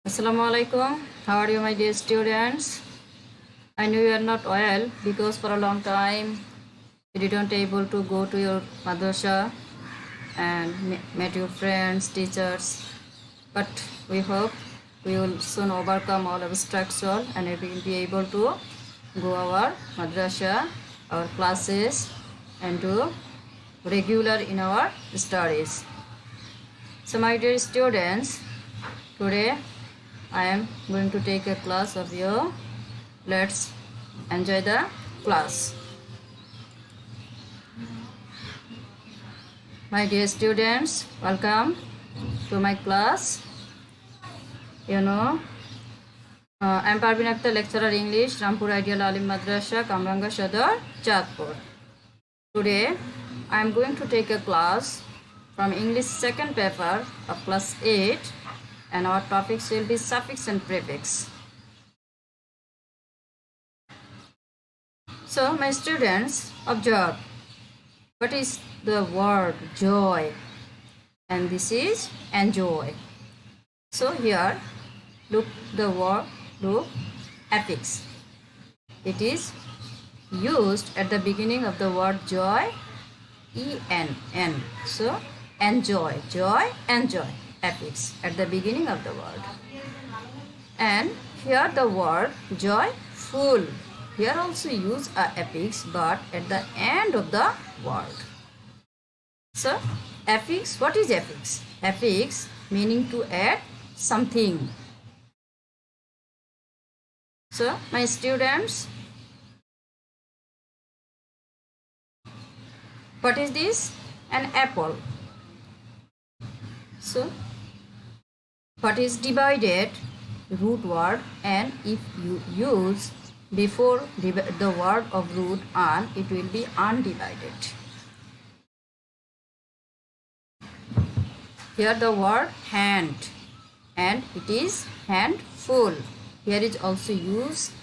Assalamu alaikum. How are you, my dear students? I know you are not well because for a long time you didn't able to go to your madrasa and met your friends, teachers. But we hope we will soon overcome all obstacles and we will be able to go our madrasa, our classes, and do regular in our studies. So, my dear students, today I am going to take a class of you. Let's enjoy the class. My dear students, welcome to my class. I am Parveen Akhtar, lecturer English, Rampur Ideal Alim Madrasa, Kamranga Sadar, Jadpur. Today I am going to take a class from English second paper of class 8, and our topics will be suffix and prefix. So my students, observe what is the word joy, and this is enjoy. So here look the word, look affix. It is used at the beginning of the word joy, E-N-N. So enjoy, joy, enjoy, affix at the beginning of the word. And here the word joyful. Here also use a affix but at the end of the word. So affix, what is affix? Affix meaning to add something. So my students, what is this? An apple. So what is divided? Root word, and if you use before the word of root an, it will be undivided. Here the word hand, and it is handful. Here is also used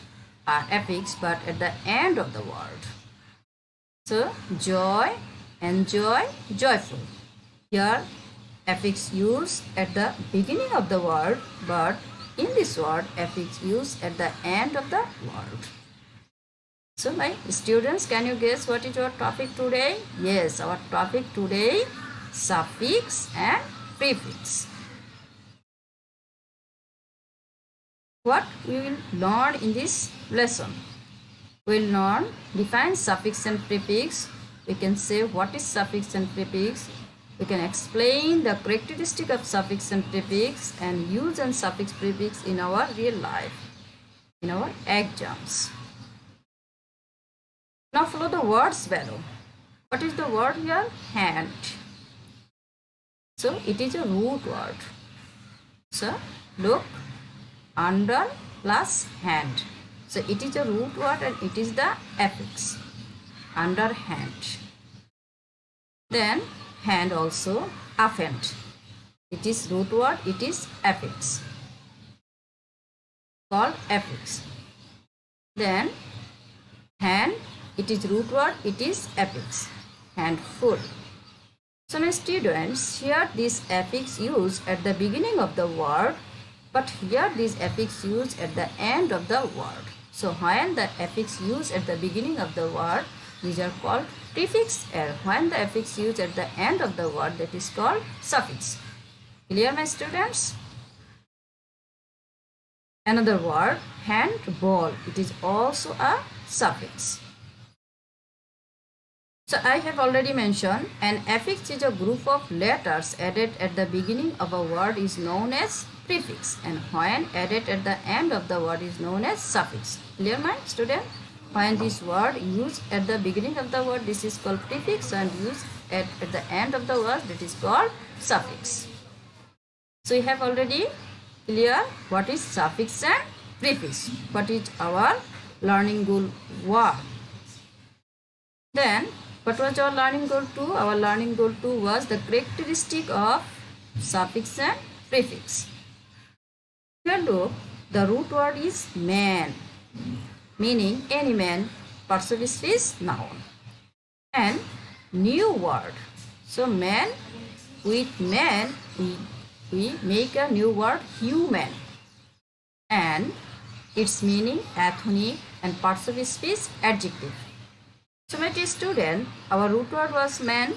affix but at the end of the word. So joy, enjoy, joyful. Here affix used at the beginning of the word, but in this word affix used at the end of the word. So my students, can you guess what is our topic today? Yes, our topic today, suffix and prefix. What we will learn in this lesson? We will learn define suffix and prefix. We can say what is suffix and prefix. We can explain the characteristic of suffix and prefix and use and suffix prefix in our real life, in our exams. Now follow the words below. What is the word here? Hand. So it is a root word. So look, under plus hand. So it is a root word and it is the affix. Under hand. Then hand also affix. It is root word, it is affix. Called affix. Then hand, it is root word, it is affix. Handful. So my students, here this affix used at the beginning of the word, but here this affix used at the end of the word. So when the affix used at the beginning of the word, these are called prefix, and when the affix used at the end of the word, that is called suffix. Clear, my students? Another word, handball. It is also a suffix. So I have already mentioned an affix is a group of letters added at the beginning of a word is known as prefix, and when added at the end of the word is known as suffix. Clear, my student? When this word used at the beginning of the word, this is called prefix, and used at the end of the word, that is called suffix. So we have already clear what is suffix and prefix. What is our learning goal 1. Then what was our learning goal 2? Our learning goal 2 was the characteristic of suffix and prefix. Here look, the root word is man, meaning any man, person is noun. And new word. So man, with man we make a new word human. and its meaning ethnic and parts of speech adjective. So my dear student, our root word was man,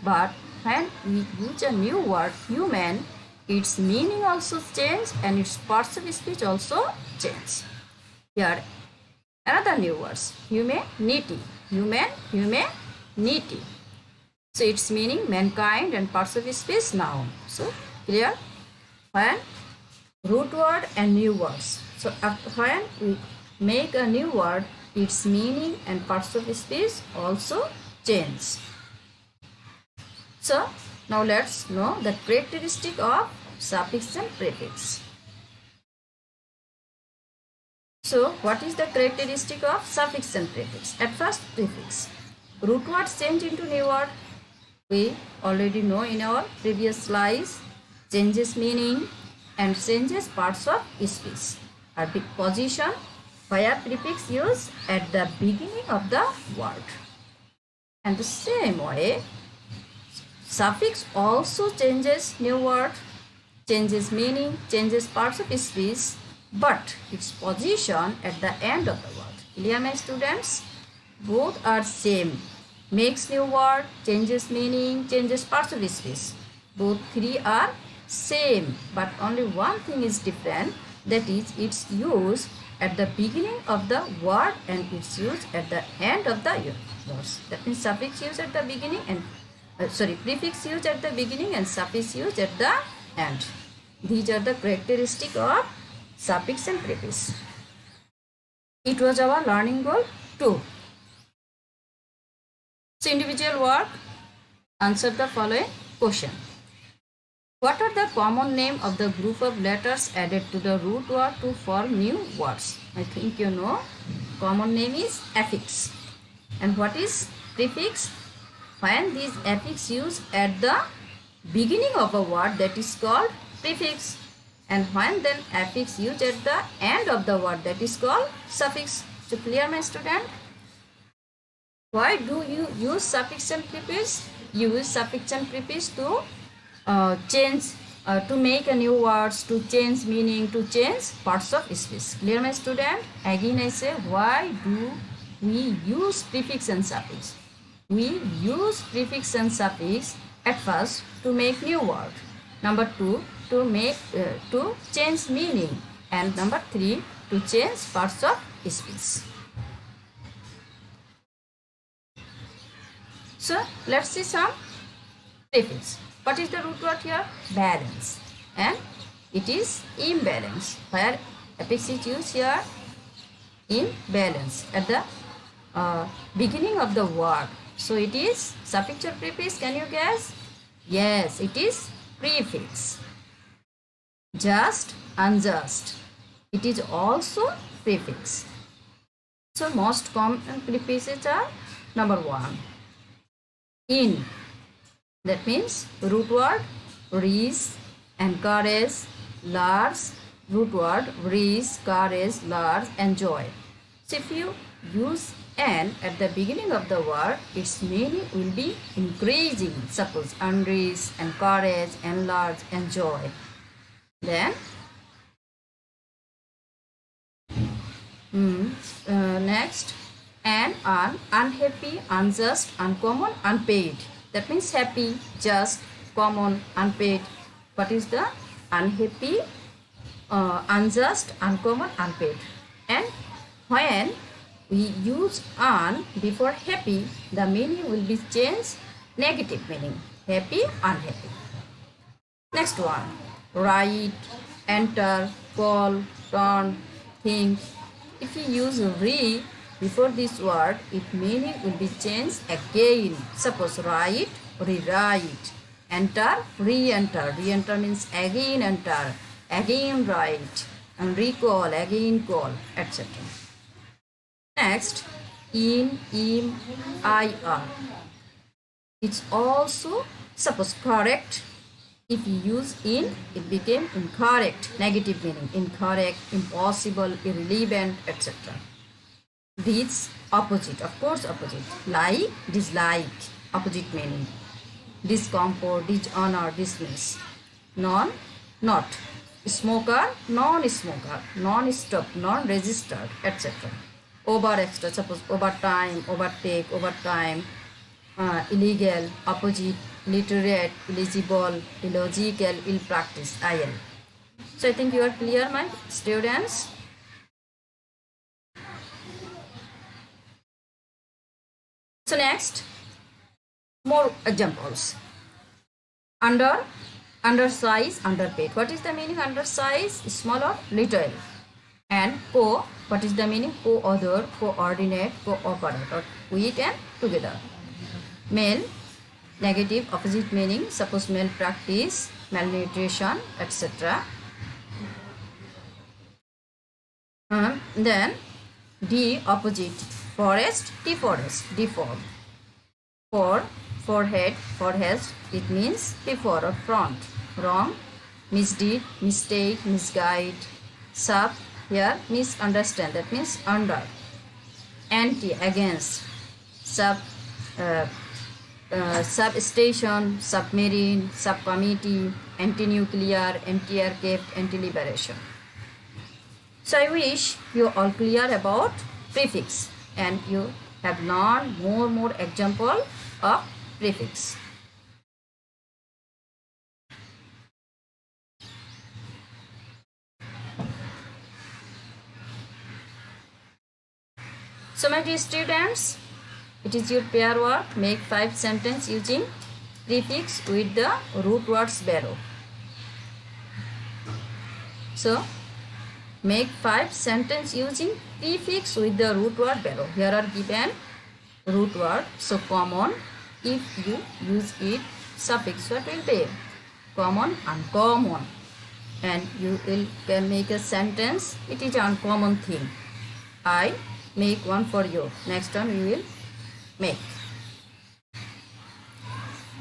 but when we use a new word human, its meaning also change and its parts of speech also change. Here another new words, humanity, humanity. So its meaning mankind and parts of speech noun. So clear? When root word and new words. So when we make a new word, its meaning and parts of speech also change. So now let's know the characteristic of suffix and prefix. So what is the characteristic of suffix and prefix? At first, prefix. Root words change into new word. We already know in our previous slides. Changes meaning and changes parts of speech. Are position where prefix used at the beginning of the word. And the same way, suffix also changes new word, changes meaning, changes parts of speech, but its position at the end of the word. Clear, my students? Both are same. Makes new word, changes meaning, changes parts of speech. Both three are same, but only one thing is different, that is its use at the beginning of the word and its use at the end of the words. That means suffix used at the beginning and prefix used at the beginning and suffix used at the end. These are the characteristics of suffix and prefix. It was our learning goal 2. So individual work, answer the following question. What are the common name of the group of letters added to the root word to form new words? I think you know. Common name is affix. And what is prefix? When these affix used at the beginning of a word, that is called prefix. And when then affix used at the end of the word, that is called suffix. So clear, my student? Why do you use suffix and prefix? You use suffix and prefix to to make a new words, to change meaning, to change parts of speech. Clear, my student? Again I say, why do we use prefix and suffix? We use prefix and suffix at first to make new word. Number 2, to make to change meaning, and number 3, to change parts of speech. So let's see some prefix. What is the root word here? Balance, and it is imbalance. Where affix is used here? Imbalance at the beginning of the word. So it is suffix or prefix? Can you guess? Yes, it is prefix. Just, unjust. It is also prefix. So most common prefixes are number 1. In. That means root word reach, encourage, large. Root word reach, courage, large, enjoy. So if you use an at the beginning of the word, its meaning will be increasing. Suppose enrich, encourage, enlarge, enjoy. Then next, an, unhappy, unjust, uncommon, unpaid. That means happy, just, common, unpaid. What is the unhappy, unjust, uncommon, unpaid? And when we use un before happy, the meaning will be changed, negative meaning, happy, unhappy. Next one, write, enter, call, turn, think. If you use re before this word, its meaning will be changed again. Suppose write, rewrite, enter, re-enter. Re-enter means again enter, again write, and recall, again call, etc. Next, in, im, ir. It's also, suppose correct. If you use in, it became incorrect, negative meaning, incorrect, impossible, irrelevant, etc. These opposite, of course opposite. Like, dislike, opposite meaning. Discomfort, dishonor, dismiss. Non, not. smoker, non-smoker, non-stop, non-registered, etc. Over extra, suppose overtime, overtake, overtime, illegal, opposite, literate, eligible, illogical, ill practice, IL. So I think you are clear, my students. So next, more examples. Undersize, underpaid. What is the meaning undersize? Small or little. And co, what is the meaning? Co-author, coordinate, cooperate, or with and together. Male, negative, opposite meaning, suppose malpractice, malnutrition, etc. Then D, opposite, forest, deforest, deform. For, forehead, forehead, it means before or front. Wrong, misdeed, mistake, misguide. Sub, here, misunderstand, that means under. Anti, against. Substation, submarine, subcommittee, anti-nuclear, anti-aircraft, anti-liberation. So I wish you all clear about prefix and you have learned more example of prefix. So my dear students, it is your pair work. Make 5 sentences using prefix with the root words below. So make 5 sentences using prefix with the root word below. Here are given root word. So common, if you use it, suffix, what will be? Common, uncommon. And you will can make a sentence. It is an uncommon thing. I make one for you. Next one we will make.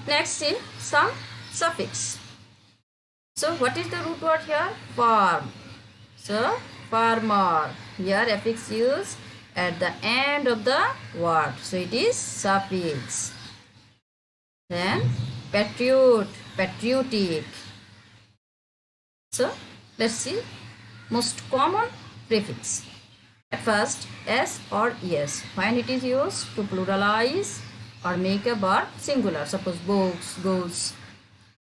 Next is some suffix. So what is the root word here? Farm. So farmer. Here affix used at the end of the word. So it is suffix. Then patriot, patriotic. So let's see most common prefix. At first, s or es. When it is used to pluralize or make a verb singular, suppose books, goes.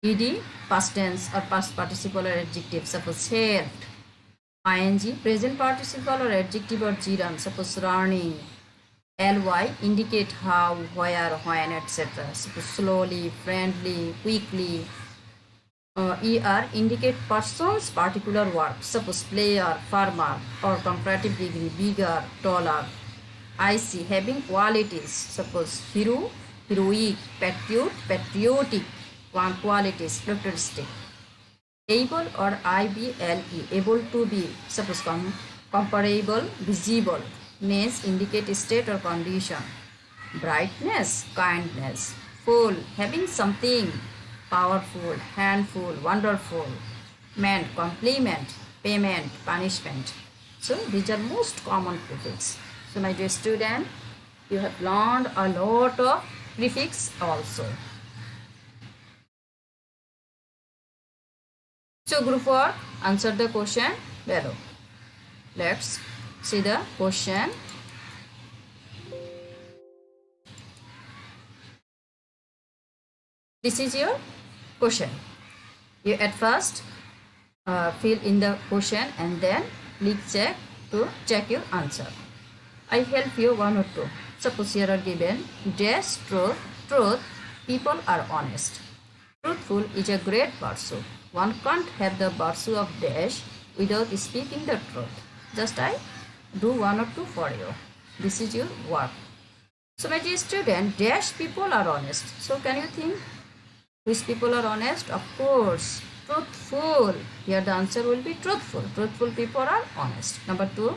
Ed, past tense or past participle or adjective, suppose helped. Ing, present participle or adjective or gerund, suppose running. Ly, indicate how, where, when, etc. Suppose slowly, friendly, quickly. Er, indicate person's particular work, suppose player, farmer, or comparative degree, bigger, taller. Ic, having qualities, suppose hero, heroic, patriot, patriotic, qualities, characteristic. Able or ible, able to be, suppose comparable, visible. Ness, indicate state or condition. Brightness, kindness. Full, having something. Powerful, handful, wonderful. Meant, compliment, payment, punishment. So these are most common prefix. So my dear student, you have learned a lot of prefix also. So group work, answer the question below. Let's see the question. This is your question. You at first fill in the question and then click check to check your answer. I help you one or two. Suppose here are given dash truth, truth, people are honest. Truthful is a great pursuit. One can't have the pursuit of dash without speaking the truth. Just I do one or two for you. This is your work. So my dear student, dash people are honest. So can you think which people are honest? Of course, truthful. Here the answer will be truthful. Truthful people are honest. Number 2,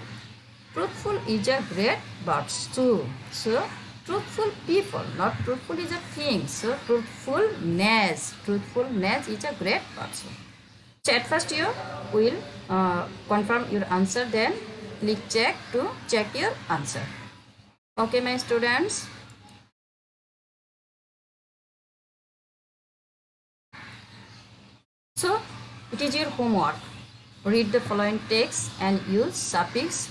truthful is a great pursuit. So truthful people, not truthful is a thing. So truthfulness is a great pursuit. So at first you will confirm your answer, then click check to check your answer. Okay, my students. So it is your homework. read the following text and use suffix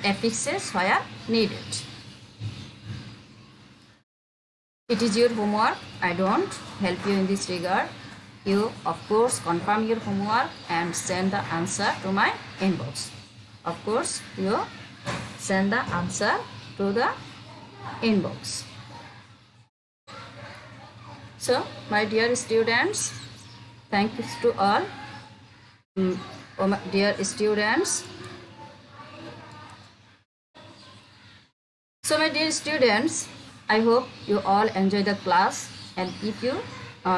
affixes where needed. It is your homework. I don't help you in this regard. You, of course, confirm your homework and send the answer to my inbox. Of course, you send the answer to the inbox. So, my dear students, thank you to all. My dear students. So, my dear students, I hope you all enjoy the class, and if you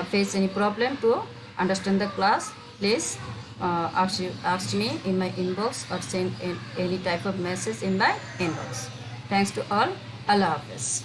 face any problem to understand the class, please ask me in my inbox or send any type of message in my inbox. Thanks to all. Allah Hafiz.